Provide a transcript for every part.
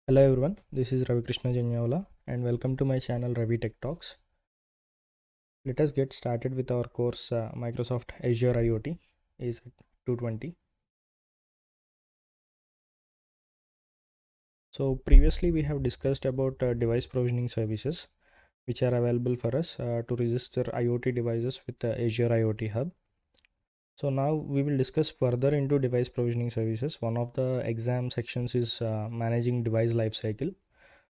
Hello everyone, this is Ravi Krishna Janyavala and welcome to my channel Ravi Tech Talks. Let us get started with our course Microsoft Azure IoT is 220. So previously we have discussed about device provisioning services which are available for us to register IoT devices with the Azure IoT Hub. So now we will discuss further into device provisioning services. One of the exam sections is managing device lifecycle.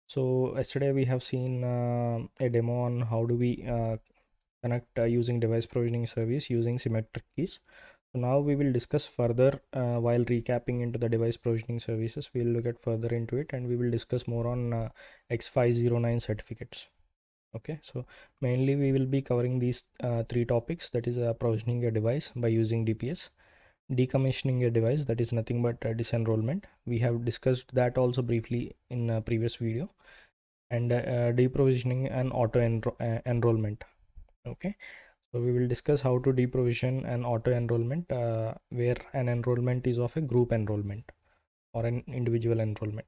So yesterday we have seen a demo on how do we connect using device provisioning service using symmetric keys. So now we will discuss further while recapping into the device provisioning services. We'll look at further into it and we will discuss more on X509 certificates. Okay, so mainly we will be covering these three topics, that is provisioning a device by using DPS, decommissioning a device, that is nothing but disenrollment. We have discussed that also briefly in a previous video, and deprovisioning and auto enrollment. Okay, so we will discuss how to deprovision an auto enrollment where an enrollment is of a group enrollment or an individual enrollment.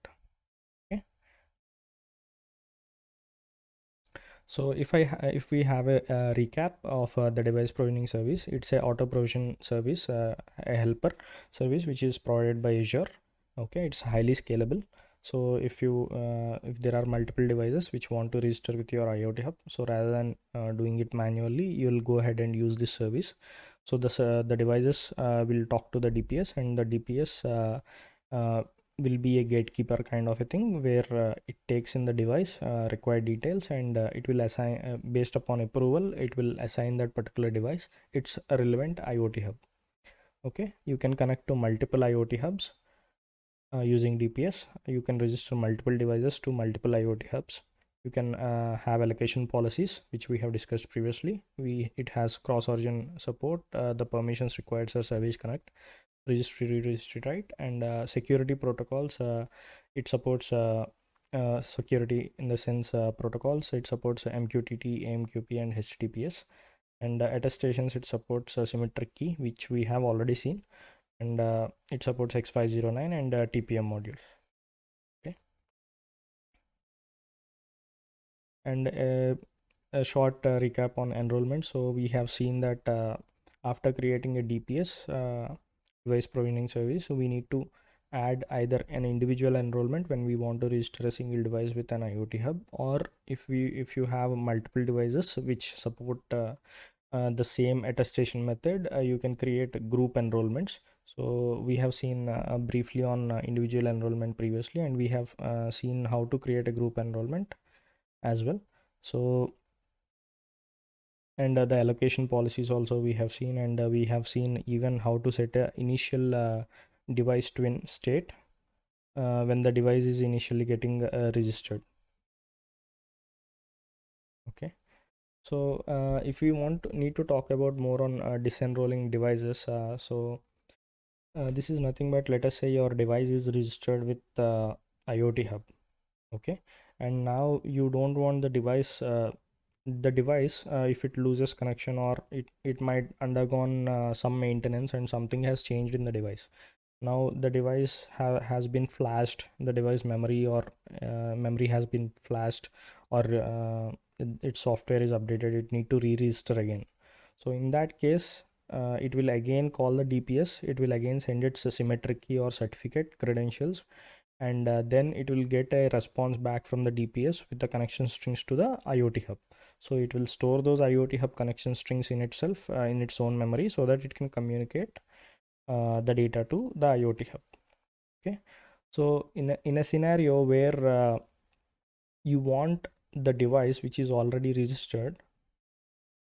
Okay, so if we have a recap of the device provisioning service, it's a auto provision service, a helper service which is provided by Azure. Okay, it's highly scalable. So if there are multiple devices which want to register with your IoT hub, so rather than doing it manually, you'll go ahead and use this service. So the devices will talk to the DPS, and the DPS will be a gatekeeper kind of a thing where it takes in the device required details, and it will assign based upon approval, it will assign that particular device its relevant IoT hub. Okay, you can connect to multiple IoT hubs using DPS. You can register multiple devices to multiple IoT hubs. You can have allocation policies, which we have discussed previously. It has cross-origin support. The permissions required are Savage Connect, registry, registry, right, and security protocols. It supports security in the sense protocols. It supports MQTT, AMQP, and HTTPS. And attestations, it supports symmetric key, which we have already seen, and it supports X509 and TPM modules. Okay, and a short recap on enrollment. So we have seen that after creating a DPS device provisioning service, so we need to add either an individual enrollment when we want to register a single device with an IoT hub, or if you have multiple devices which support the same attestation method, you can create group enrollments. So we have seen briefly on individual enrollment previously, and we have seen how to create a group enrollment as well. So, and the allocation policies also we have seen, and we have seen even how to set a initial device twin state when the device is initially getting registered. Okay, so if we need to talk about more on disenrolling devices, this is nothing but, let us say your device is registered with IoT hub. Okay, and now you don't want the device if it loses connection, or it might undergone some maintenance and something has changed in the device. Now the device has been flashed, the device memory or memory has been flashed, or its software is updated, it need to re-register again. So in that case, it will again call the DPS, it will again send its symmetric key or certificate credentials, and then it will get a response back from the DPS with the connection strings to the IoT hub. So it will store those IoT hub connection strings in itself in its own memory, so that it can communicate the data to the IoT hub. Okay, so in a scenario where you want the device which is already registered,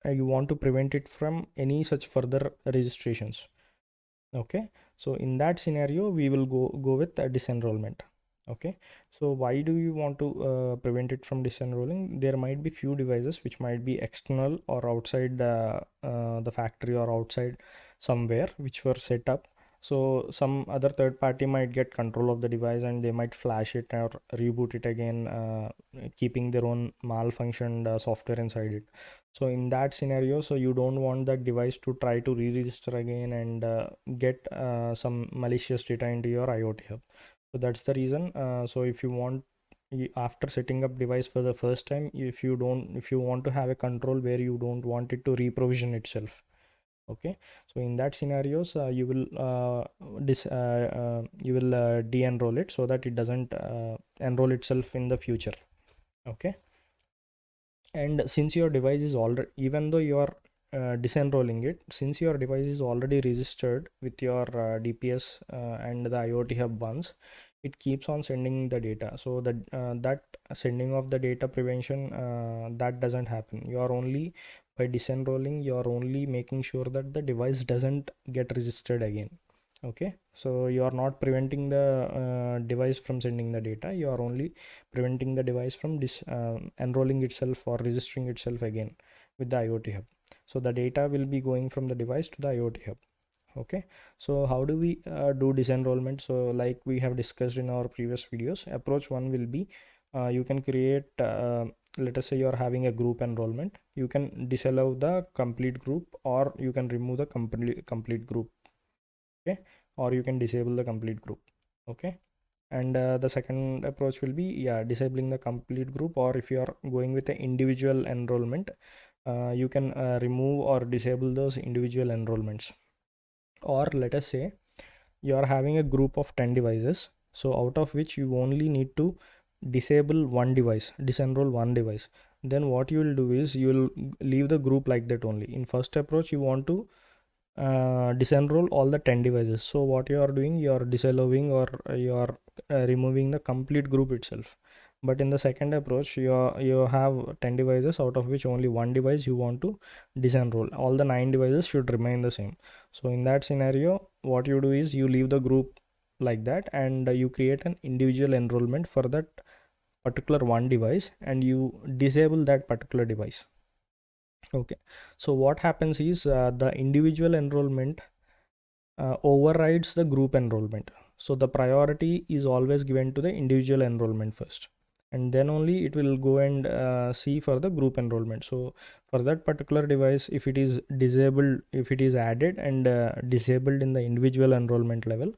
you want to prevent it from any such further registrations. Okay, so in that scenario we will go with a disenrollment. Okay, so why do you want to prevent it from disenrolling? There might be few devices which might be external or outside the factory or outside somewhere which were set up. So some other third party might get control of the device and they might flash it or reboot it again, keeping their own malfunctioned software inside it. So in that scenario, so you don't want that device to try to re-register again and get some malicious data into your IoT hub. So that's the reason. So if you want, after setting up device for the first time, if you want to have a control where you don't want it to reprovision itself, okay, so in that scenarios, you will de-enroll it so that it doesn't enroll itself in the future. Okay. And since your device is already, even though you are disenrolling it, since your device is already registered with your DPS and the IoT hub once, it keeps on sending the data. So that sending of the data prevention, that doesn't happen. You are only, by disenrolling, you are only making sure that the device doesn't get registered again. Okay, so you are not preventing the device from sending the data, you are only preventing the device from enrolling itself or registering itself again with the IoT hub. So the data will be going from the device to the IoT hub. Okay, so how do we do disenrollment? So like we have discussed in our previous videos, approach one will be, you can create let us say you are having a group enrollment, you can disallow the complete group, or you can remove the complete group. Okay, or you can disable the complete group. Okay, and the second approach will be, yeah, disabling the complete group, or if you are going with the individual enrollment, you can remove or disable those individual enrollments. Or let us say you are having a group of 10 devices, so out of which you only need to disable one device, disenroll one device. Then what you will do is you will leave the group like that only. In first approach, you want to disenroll all the 10 devices, so what you are doing, you are disallowing, or you are removing the complete group itself. But in the second approach, you have 10 devices, out of which only one device you want to disenroll. All the 9 devices should remain the same. So in that scenario, what you do is you leave the group like that, and you create an individual enrollment for that particular one device, and you disable that particular device. Okay, so what happens is the individual enrollment overrides the group enrollment. So the priority is always given to the individual enrollment first, and then only it will go and see for the group enrollment. So for that particular device, if it is disabled, if it is added and disabled in the individual enrollment level,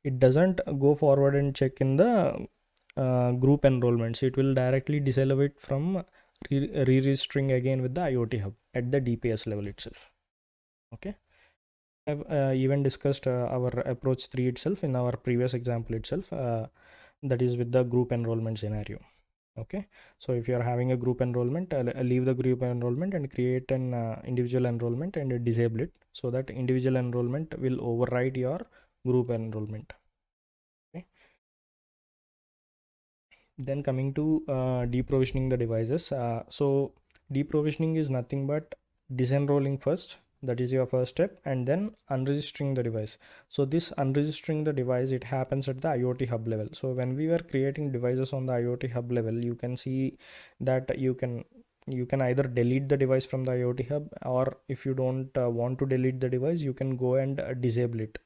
it doesn't go forward and check in the group enrollments. It will directly disallow it from re-registering again with the IoT hub at the DPS level itself. Okay, have even discussed our approach 3 itself in our previous example itself, that is with the group enrollment scenario. Okay, so if you are having a group enrollment, leave the group enrollment and create an individual enrollment and disable it, so that individual enrollment will override your group enrollment. Okay, then coming to deprovisioning the devices. So deprovisioning is nothing but disenrolling first, that is your first step, and then unregistering the device. So this unregistering the device, it happens at the IoT hub level. So when we were creating devices on the IoT hub level, you can see that you can either delete the device from the IoT hub, or if you don't want to delete the device, you can go and disable it.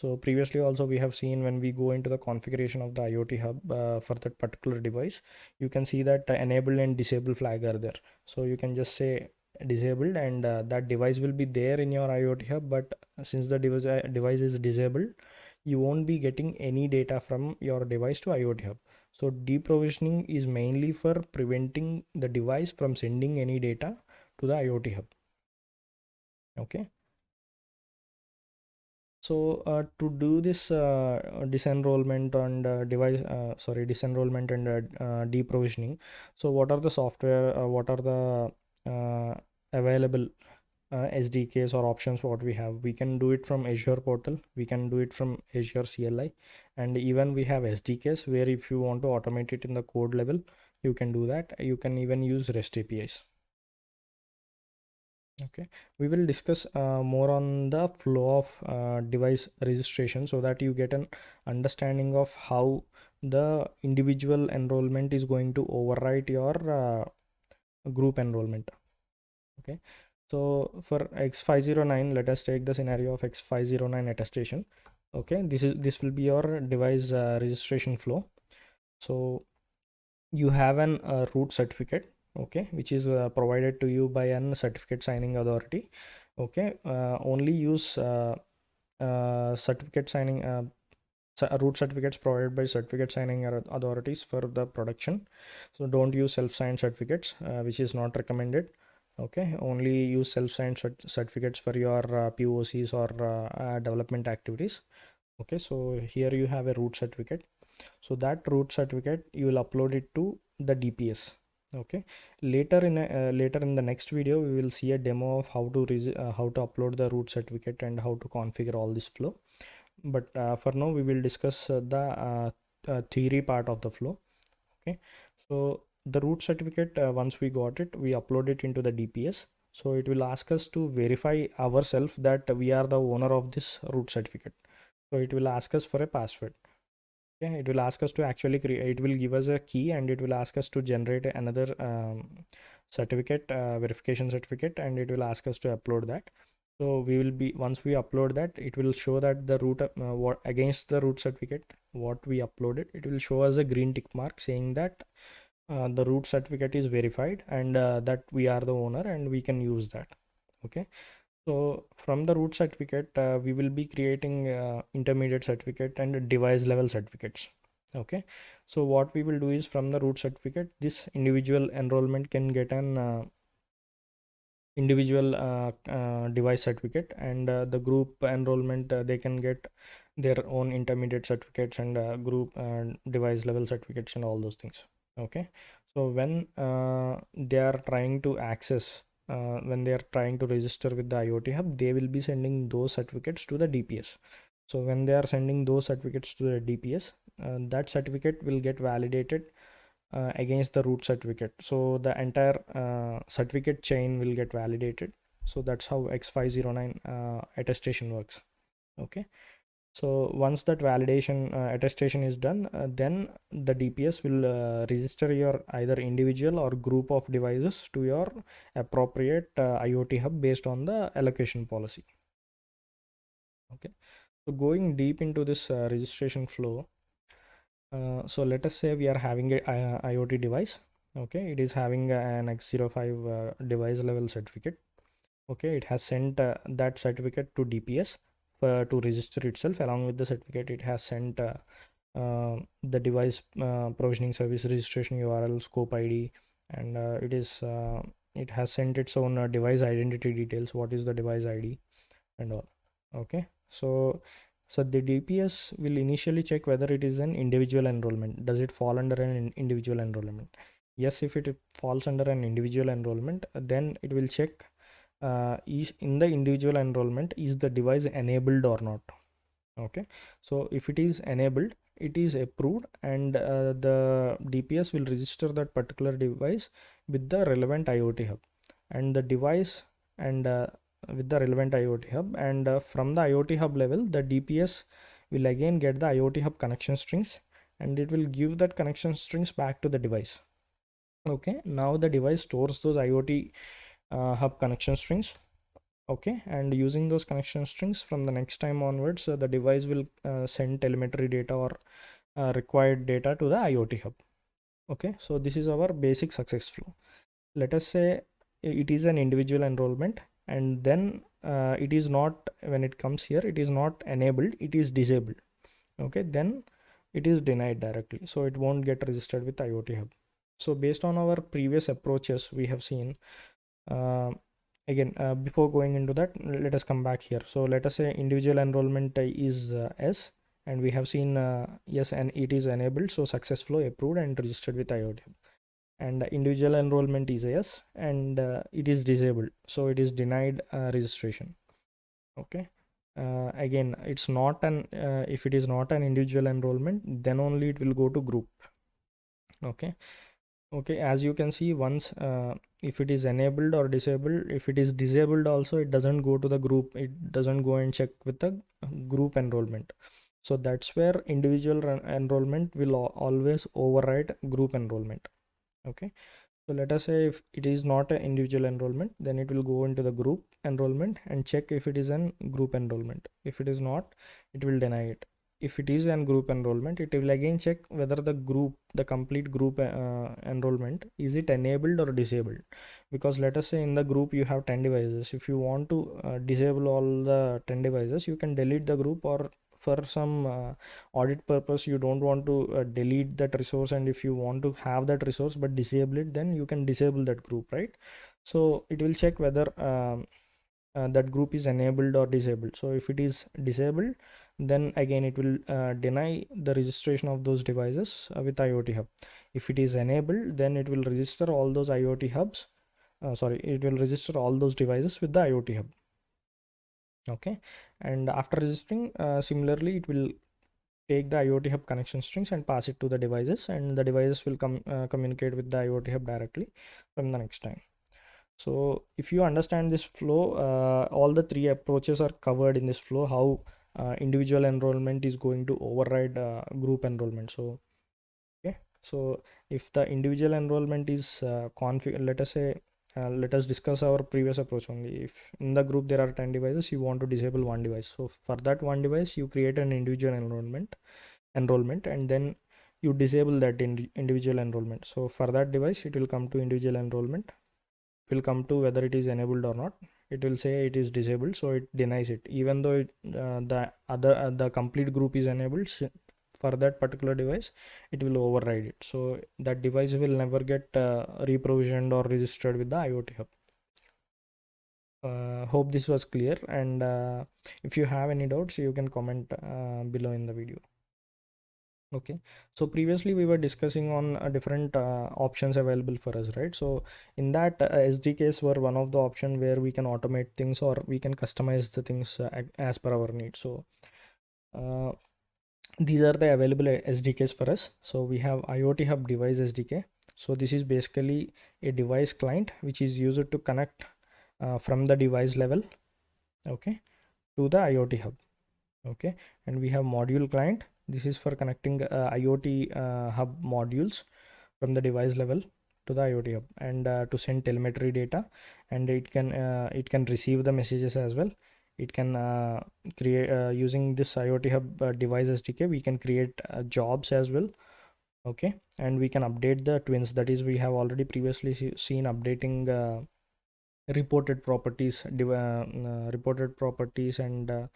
So previously also we have seen, when we go into the configuration of the IoT hub for that particular device, you can see that enable and disable flag are there. So you can just say disabled, and that device will be there in your IoT hub. But since the device is disabled, you won't be getting any data from your device to IoT hub. So deprovisioning is mainly for preventing the device from sending any data to the IoT hub. Okay. So to do this disenrollment and disenrollment and deprovisioning, so what are the software, what are the available SDKs or options what we have? We can do it from Azure portal, we can do it from Azure CLI, and even we have SDKs where if you want to automate it in the code level, you can do that. You can even use REST APIs. Okay, we will discuss more on the flow of device registration, so that you get an understanding of how the individual enrollment is going to overwrite your group enrollment. Okay, so for X509, let us take the scenario of X509 attestation. Okay, this will be your device registration flow. So you have an root certificate, okay, which is provided to you by an certificate signing authority. Okay, only use certificate signing root certificates provided by certificate signing authorities for the production. So don't use self-signed certificates, which is not recommended. Okay, only use self-signed certificates for your POCs or development activities. Okay, so here you have a root certificate. So that root certificate you will upload it to the DPS. Okay, later in the next video we will see a demo of how to upload the root certificate and how to configure all this flow. But for now we will discuss the theory part of the flow. Okay, so the root certificate, once we got it, we upload it into the DPS. So it will ask us to verify ourselves that we are the owner of this root certificate. So it will ask us for a password. Okay, it will ask us to actually create, it will give us a key and it will ask us to generate another certificate, verification certificate, and it will ask us to upload that. So we will be, once we upload that, it will show that the root what against the root certificate what we uploaded, it will show us a green tick mark saying that the root certificate is verified and that we are the owner and we can use that. Okay, so from the root certificate, we will be creating intermediate certificate and device level certificates. Okay, so what we will do is from the root certificate, this individual enrollment can get an individual device certificate, and the group enrollment they can get their own intermediate certificates and group and device level certificates and all those things. Okay, so when they are trying to access when they are trying to register with the IoT Hub, they will be sending those certificates to the DPS. So when they are sending those certificates to the DPS, that certificate will get validated against the root certificate. So the entire certificate chain will get validated. So that's how X509 attestation works. Okay, so once that validation attestation is done, then the DPS will register your either individual or group of devices to your appropriate IoT hub based on the allocation policy. Okay, so going deep into this registration flow, so let us say we are having a IoT device. Okay, it is having an X05 device level certificate. Okay, it has sent that certificate to DPS to register itself. Along with the certificate, it has sent the device provisioning service registration URL, scope ID, and it has sent its own device identity details. What is the device ID and all. Okay, so the DPS will initially check whether it is an individual enrollment. Does it fall under an individual enrollment? Yes, if it falls under an individual enrollment, then it will check is in the individual enrollment, is the device enabled or not. Okay, so if it is enabled, it is approved, and the DPS will register that particular device with the relevant IoT hub, and the device and with the relevant IoT hub, and from the IoT hub level, the DPS will again get the IoT hub connection strings, and it will give that connection strings back to the device. Okay, now the device stores those IoT hub connection strings. Okay, and using those connection strings from the next time onwards, the device will send telemetry data or required data to the IoT hub. Okay, so this is our basic success flow. Let us say it is an individual enrollment, and then it is not, when it comes here, it is not enabled, it is disabled. Okay, then it is denied directly, so it won't get registered with IoT hub. So based on our previous approaches, we have seen again before going into that, let us come back here. So let us say individual enrollment is S, and we have seen yes, and it is enabled, so success flow approved and registered with IoT hub. And individual enrollment is yes, and it is disabled, so it is denied registration. Okay, again, it's not an if it is not an individual enrollment, then only it will go to group. Okay, okay, as you can see, once if it is enabled or disabled, if it is disabled also, it doesn't go to the group, it doesn't go and check with the group enrollment. So that's where individual enrollment will always override group enrollment. Okay, so let us say if it is not an individual enrollment, then it will go into the group enrollment and check if it is an group enrollment. If it is not, it will deny it. If it is an group enrollment, it will again check whether the complete group enrollment, is it enabled or disabled. Because let us say in the group you have 10 devices. If you want to disable all the 10 devices, you can delete the group, or for some audit purpose you don't want to delete that resource, and if you want to have that resource but disable it, then you can disable that group, right? So it will check whether that group is enabled or disabled. So if it is disabled, then again it will deny the registration of those devices with IoT Hub. If it is enabled, then it will register all those IoT hubs, it will register all those devices with the IoT Hub. Okay, and after registering, similarly it will take the IoT Hub connection strings and pass it to the devices, and the devices will communicate with the IoT Hub directly from the next time. So if you understand this flow, all the three approaches are covered in this flow, how individual enrollment is going to override group enrollment. So okay, so if the individual enrollment is let us say, let us discuss our previous approach only. If in the group there are 10 devices, you want to disable one device, so for that one device you create an individual enrollment, and then you disable that individual enrollment. So for that device it will come to individual enrollment, will come to whether it is enabled or not. It will say it is disabled, so it denies it, even though the complete group is enabled. For that particular device it will override it, so that device will never get reprovisioned or registered with the IoT Hub. Hope this was clear, and if you have any doubts you can comment below in the video. Okay, so previously we were discussing on different options available for us, right? So in that SDKs were one of the option where we can automate things or we can customize the things as per our needs. So uh, these are the available SDKs for us. So we have IoT Hub device SDK. So this is basically a device client which is used to connect from the device level, okay, to the IoT Hub. Okay, and we have module client. This is for connecting IoT Hub modules from the device level to the IoT Hub, and to send telemetry data, and it can receive the messages as well. It can create using this IoT Hub device SDK, we can create jobs as well. Okay, and we can update the twins. That is, we have already previously seen updating reported properties, reported properties, and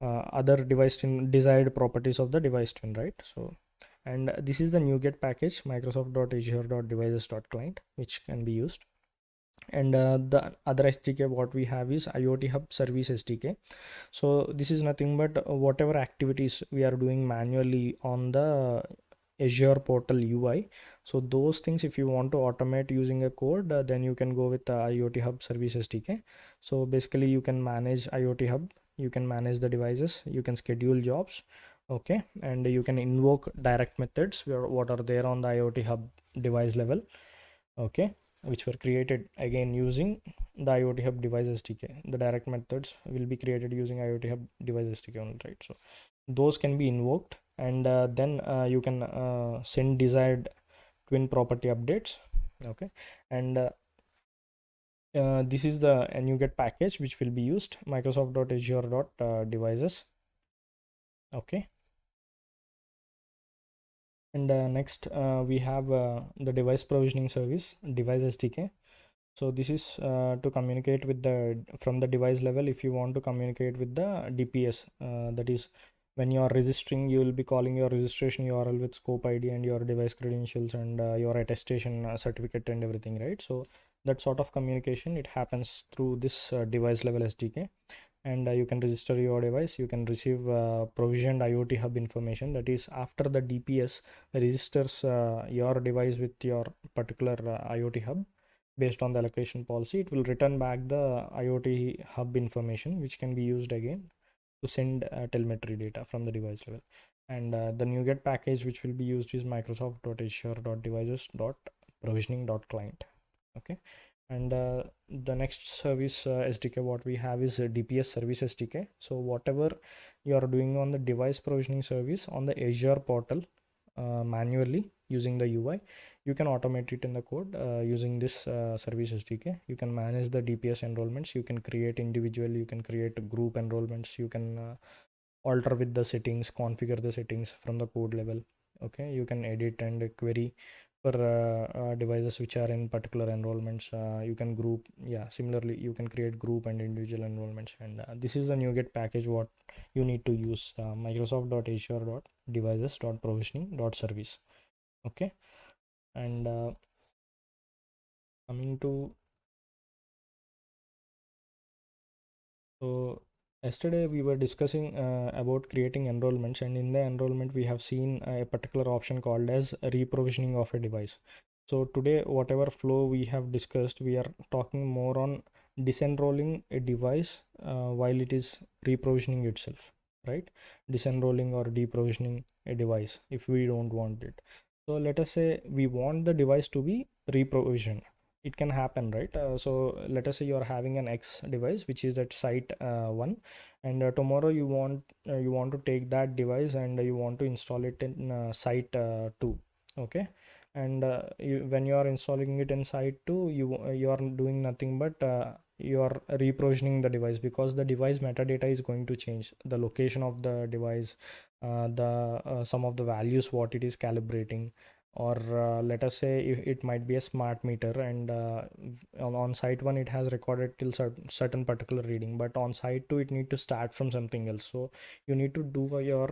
other device twin desired properties of the device twin, right? So, and this is the NuGet package, microsoft.azure.devices.client, which can be used. And the other SDK what we have is IoT Hub Service SDK. So this is nothing but whatever activities we are doing manually on the Azure portal UI. So those things, if you want to automate using a code, then you can go with the IoT Hub Service SDK. So basically you can manage IoT Hub, you can manage the devices, you can schedule jobs, okay, and you can invoke direct methods where what are there on the IoT Hub device level, okay, which were created again using the IoT Hub device SDK. The direct methods will be created using IoT Hub device SDK only, right? So those can be invoked, and then you can send desired twin property updates, okay, and this is the NuGet package which will be used, microsoft.azure.devices, okay. And next we have the device provisioning service device SDK. So this is to communicate with the from the device level. If you want to communicate with the DPS, that is, when you are registering, you will be calling your registration URL with scope ID and your device credentials and your attestation certificate and everything, right? So that sort of communication, it happens through this device level SDK. And you can register your device, you can receive provisioned IoT Hub information. That is, after the DPS registers your device with your particular IoT Hub, based on the allocation policy, it will return back the IoT Hub information, which can be used again to send telemetry data from the device level. And the NuGet package which will be used is microsoft.azure.devices.provisioning.client, okay. And the next service SDK what we have is a DPS service SDK. So whatever you are doing on the device provisioning service on the Azure portal manually using the UI, you can automate it in the code using this service SDK. You can manage the DPS enrollments, you can create individual, you can create group enrollments, you can alter with the settings, configure the settings from the code level, okay. You can edit and query for devices which are in particular enrollments. You can group, yeah, similarly you can create group and individual enrollments, and this is the NuGet package what you need to use, microsoft.azure.devices.provisioning.service. Okay. And coming to, so yesterday we were discussing about creating enrollments, and in the enrollment we have seen a particular option called as reprovisioning of a device. So today, whatever flow we have discussed, we are talking more on disenrolling a device while it is reprovisioning itself, right? Disenrolling or deprovisioning a device if we don't want it. So let us say we want the device to be reprovisioned. It can happen, right? So let us say you are having an X device which is at site 1, and tomorrow you want to take that device and you want to install it in site 2. Okay. And when you are installing it in site 2, you are doing nothing but you are reprovisioning the device, because the device metadata is going to change, the location of the device, the some of the values what it is calibrating, or let us say it might be a smart meter, and on site 1 it has recorded till certain particular reading, but on site 2 it need to start from something else. So you need to do your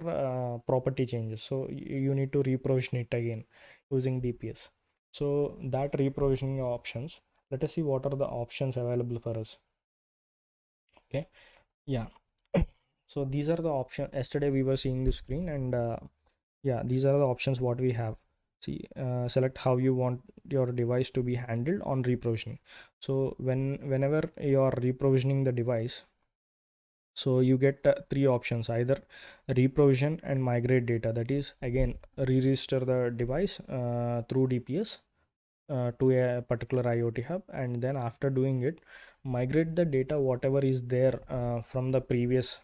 property changes, so you need to reprovision it again using DPS. So that reprovisioning options, let us see what are the options available for us. Okay. Yeah. So these are the options. Yesterday we were seeing the screen, and yeah, these are the options what we have. See, select how you want your device to be handled on reprovisioning. So whenever you are reprovisioning the device, so you get three options: either reprovision and migrate data, that is again re-register the device through DPS to a particular IoT hub, and then after doing it, migrate the data whatever is there from the previous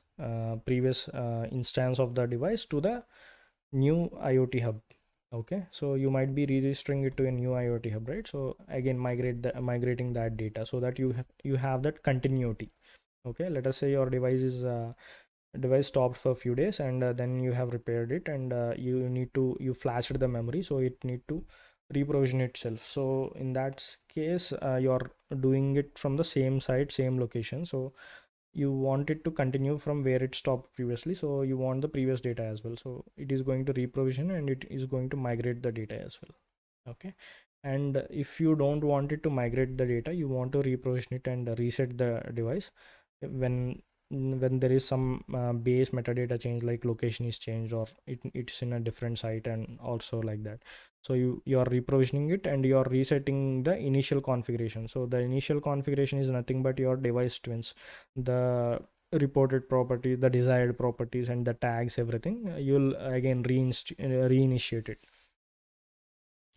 instance of the device to the new IoT hub. Okay, so you might be registering it to a new IoT hub, right? So again, migrating that data so that you have that continuity. Okay, let us say your device stopped for a few days, and then you have repaired it, and you flashed the memory, so it need to reprovision itself. So in that case, you're doing it from the same site, same location, so you want it to continue from where it stopped previously, so you want the previous data as well, so it is going to reprovision and it is going to migrate the data as well. Okay. And if you don't want it to migrate the data, you want to reprovision it and reset the device when there is some base metadata change, like location is changed or it's in a different site, and also like that. So you are reprovisioning it and you are resetting the initial configuration. So the initial configuration is nothing but your device twins, the reported property, the desired properties, and the tags, everything. You'll again reinitiate it.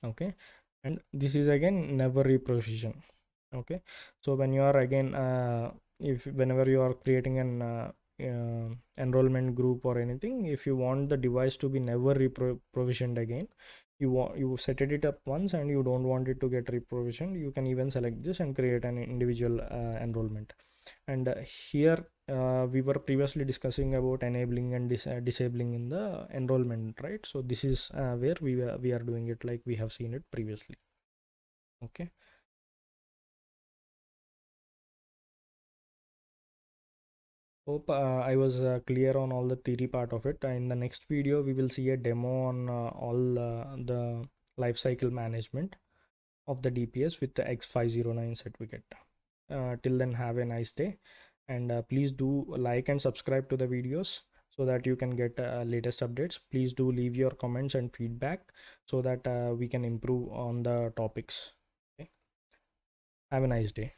Okay. And this is again never reprovision. Okay. So when you are again if whenever you are creating an enrollment group or anything, if you want the device to be never reprovisioned again, you set it up once and you don't want it to get reprovisioned, you can even select this and create an individual enrollment. And here we were previously discussing about enabling and disabling in the enrollment, right? So this is where we are doing it like we have seen it previously. Okay. Hope I was clear on all the theory part of it. In the next video, we will see a demo on all the lifecycle management of the DPS with the X509 certificate. Till then, have a nice day, and please do like and subscribe to the videos so that you can get latest updates. Please do leave your comments and feedback so that we can improve on the topics. Okay. Have a nice day.